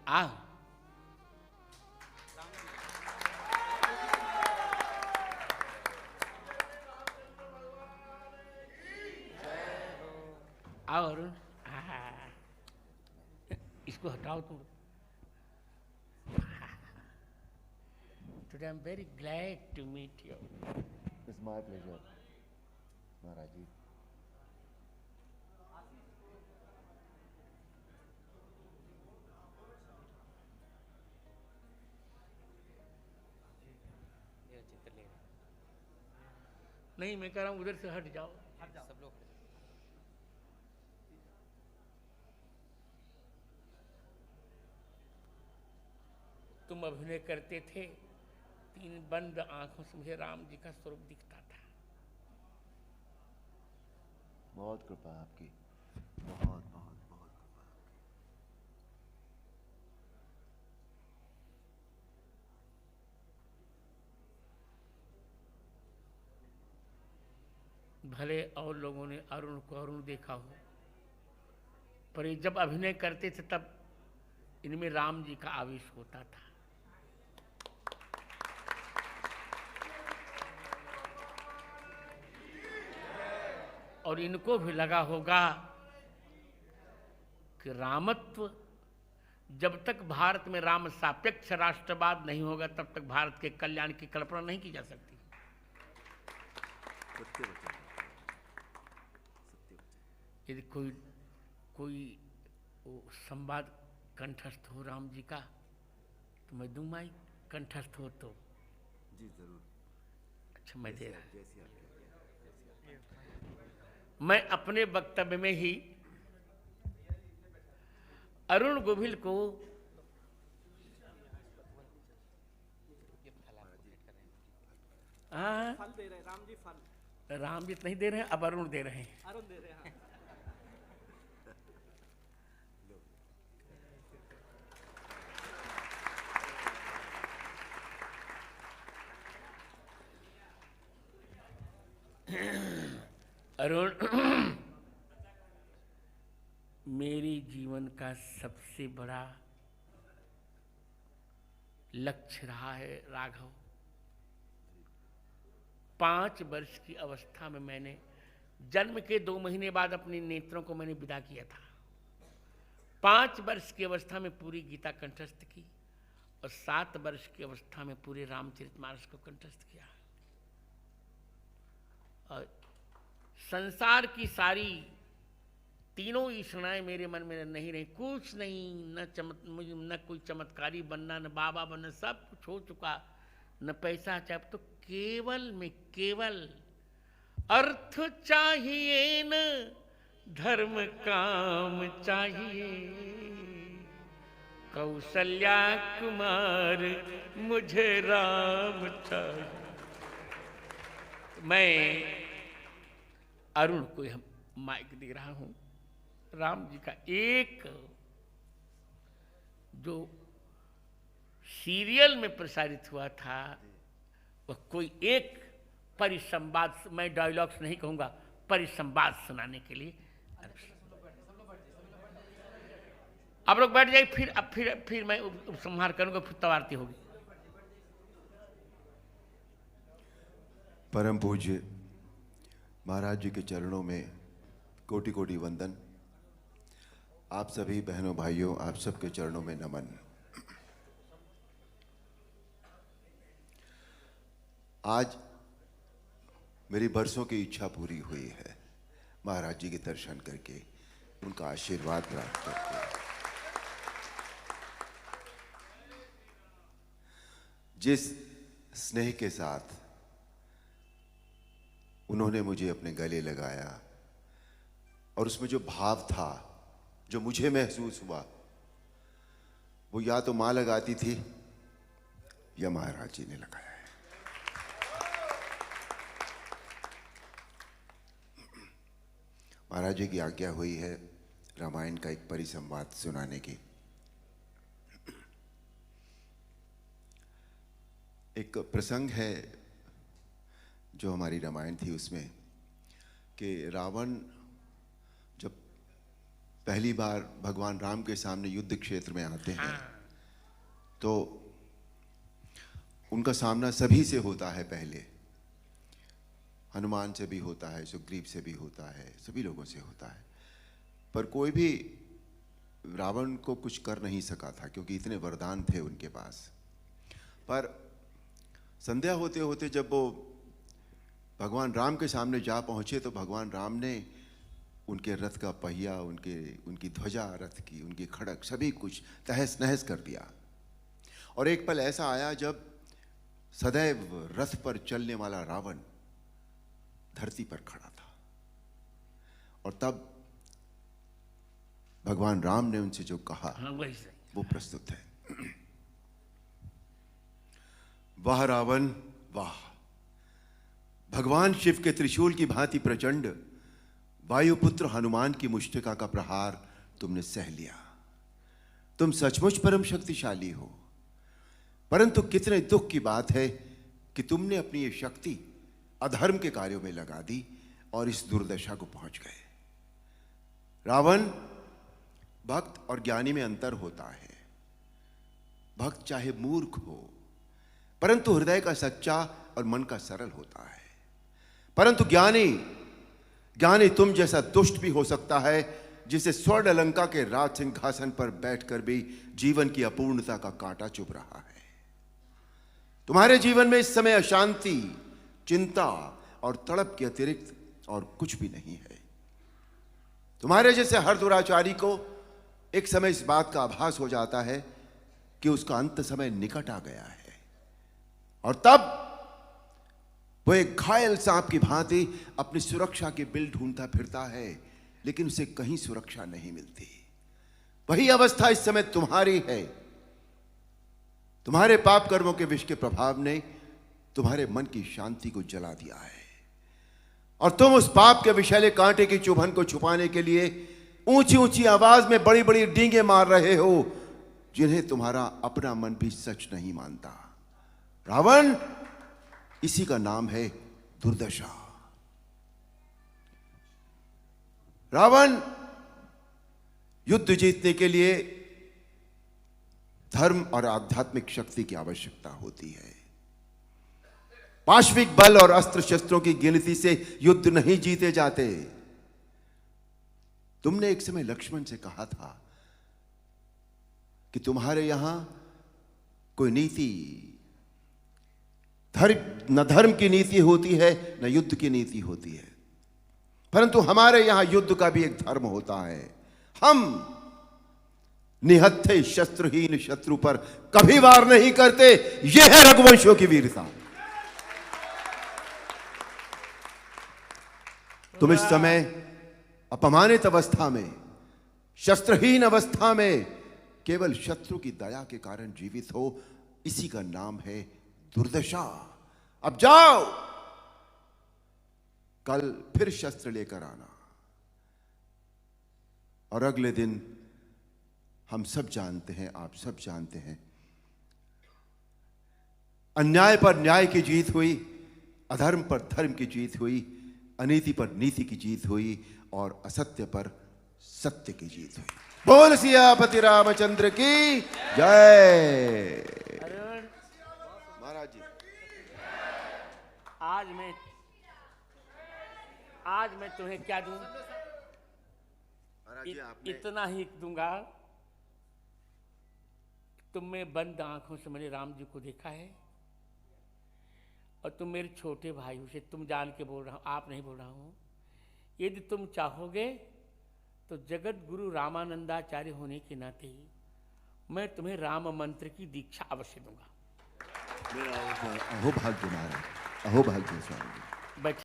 आओ। आओ अरुण, इसको हटाओ तुम। Today I'm very glad to meet you. It's my pleasure, महाराज जी। नहीं, मैं कह रहा हूँ उधर से हट जाओ। सब लोग तुम अभिनय करते थे, 3 बंद आंखों से मुझे राम जी का स्वरूप दिखता था। बहुत कृपा आपकी, बहुत बहुत बहुत कृपा आपकी। भले और लोगों ने अरुण को अरुण देखा हो, पर ये जब अभिनय करते थे तब इनमें राम जी का आवेश होता था। और इनको भी लगा होगा कि रामत्व, जब तक भारत में राम सापेक्ष राष्ट्रवाद नहीं होगा तब तक भारत के कल्याण की कल्पना नहीं की जा सकती। सत्य वचन, यदि कोई संवाद कंठस्थ हो राम जी का तो मैं दूंगा ही, कंठस्थ हो तो। जी जरूर। अच्छा, मैं दे रहा। जैसी आपकी मैं अपने वक्तव्य में ही अरुण गोविल को फल दे रहे हैं, राम जी फल। राम जी नहीं दे रहे हैं, अब अरुण दे रहे हैं। अरुण दे रहे हैं। अरुण, मेरे जीवन का सबसे बड़ा लक्ष्य रहा है राघव। 5 वर्ष की अवस्था में मैंने जन्म के 2 महीने बाद अपने नेत्रों को मैंने विदा किया था। 5 वर्ष की अवस्था में पूरी गीता कंठस्थ की और 7 वर्ष की अवस्था में पूरे रामचरितमानस को कंठस्थ किया। और संसार की सारी तीनों ईषणाएं मेरे मन में नहीं रही। कुछ नहीं, न कोई चमत्कारी बनना, न बाबा बनना, सब कुछ हो चुका। न पैसा चाहिए, तो केवल में केवल अर्थ चाहिए, न धर्म काम चाहिए। कौशल्या कुमार मुझे राम चाहिए। मैं अरुण को हम माइक दे रहा हूं। राम जी का एक जो सीरियल में प्रसारित हुआ था, वह कोई एक परिसंवाद, मैं डायलॉग्स नहीं कहूंगा, परिसंवाद सुनाने के लिए। आप लोग बैठ जाइए, फिर मैं उपसंहार करूंगा, फिर तब आरती होगी। परम पूज्य महाराज जी के चरणों में कोटि कोटि वंदन। आप सभी बहनों भाइयों, आप सबके चरणों में नमन। आज मेरी बरसों की इच्छा पूरी हुई है, महाराज जी के दर्शन करके, उनका आशीर्वाद प्राप्त करके। जिस स्नेह के साथ उन्होंने मुझे अपने गले लगाया और उसमें जो भाव था, जो मुझे महसूस हुआ, वो या तो मां लगाती थी या महाराज जी ने लगाया है। महाराज जी की आज्ञा हुई है रामायण का एक परिसंवाद सुनाने की। एक प्रसंग है जो हमारी रामायण थी उसमें, कि रावण जब पहली बार भगवान राम के सामने युद्ध क्षेत्र में आते हैं, तो उनका सामना सभी से होता है। पहले हनुमान से भी होता है, सुग्रीव से भी होता है, सभी लोगों से होता है, पर कोई भी रावण को कुछ कर नहीं सका था क्योंकि इतने वरदान थे उनके पास। पर संध्या होते होते जब वो भगवान राम के सामने जा पहुंचे तो भगवान राम ने उनके रथ का पहिया, उनकी ध्वजा रथ की, उनकी खड़क, सभी कुछ तहस नहस कर दिया। और एक पल ऐसा आया जब सदैव रथ पर चलने वाला रावण धरती पर खड़ा था, और तब भगवान राम ने उनसे जो कहा वो प्रस्तुत है। वाह रावण वाह, भगवान शिव के त्रिशूल की भांति प्रचंड वायुपुत्र हनुमान की मुष्टिका का प्रहार तुमने सह लिया। तुम सचमुच परम शक्तिशाली हो, परंतु कितने दुख की बात है कि तुमने अपनी ये शक्ति अधर्म के कार्यों में लगा दी और इस दुर्दशा को पहुंच गए। रावण, भक्त और ज्ञानी में अंतर होता है। भक्त चाहे मूर्ख हो परंतु हृदय का सच्चा और मन का सरल होता है, परंतु ज्ञानी तुम जैसा दुष्ट भी हो सकता है, जिसे स्वर्ण अलंका के राज सिंहासन पर बैठकर भी जीवन की अपूर्णता का कांटा चुभ रहा है। तुम्हारे जीवन में इस समय अशांति, चिंता और तड़प के अतिरिक्त और कुछ भी नहीं है। तुम्हारे जैसे हर दुराचारी को एक समय इस बात का आभास हो जाता है कि उसका अंत समय निकट आ गया है, और तब वो एक घायल सांप की भांति अपनी सुरक्षा के बिल ढूंढता फिरता है, लेकिन उसे कहीं सुरक्षा नहीं मिलती। वही अवस्था इस समय तुम्हारी है। तुम्हारे पाप कर्मों के विष के प्रभाव ने तुम्हारे मन की शांति को जला दिया है, और तुम उस पाप के विषैले कांटे की चुभन को छुपाने के लिए ऊंची ऊंची आवाज में बड़ी बड़ी डींगे मार रहे हो, जिन्हें तुम्हारा अपना मन भी सच नहीं मानता। रावण, इसी का नाम है दुर्दशा। रावण, युद्ध जीतने के लिए धर्म और आध्यात्मिक शक्ति की आवश्यकता होती है। पाश्विक बल और अस्त्र शस्त्रों की गिनती से युद्ध नहीं जीते जाते। तुमने एक समय लक्ष्मण से कहा था कि तुम्हारे यहां कोई नीति, न धर्म की नीति होती है न युद्ध की नीति होती है, परंतु हमारे यहां युद्ध का भी एक धर्म होता है। हम निहत्थे शस्त्रहीन शत्रु पर कभी वार नहीं करते। यह है रघुवंशियों की वीरता। तुम इस समय अपमानित अवस्था में, शस्त्रहीन अवस्था में केवल शत्रु की दया के कारण जीवित हो, इसी का नाम है दुर्दशा। अब जाओ, कल फिर शस्त्र लेकर आना, और अगले दिन हम सब जानते हैं, आप सब जानते हैं, अन्याय पर न्याय की जीत हुई, अधर्म पर धर्म की जीत हुई, अनीति पर नीति की जीत हुई, और असत्य पर सत्य की जीत हुई। बोल सियापति रामचंद्र की जय। महाराज जी, आज मैं तुम्हें क्या दूं? महाराज जी, आपने इतना ही दूंगा। तुमने बंद आंखों से मैंने राम जी को देखा है, और तुम मेरे छोटे भाई हो, से तुम जान के बोल रहा हूं, आप नहीं बोल रहा हूं। यदि तुम चाहोगे तो जगत गुरु रामानंदाचार्य होने के नाते मैं तुम्हें राम मंत्र की दीक्षा अवश्य दूंगा। मेरा अहोभाग्य महाराज, अहोभाग्य स्वामी। बैठ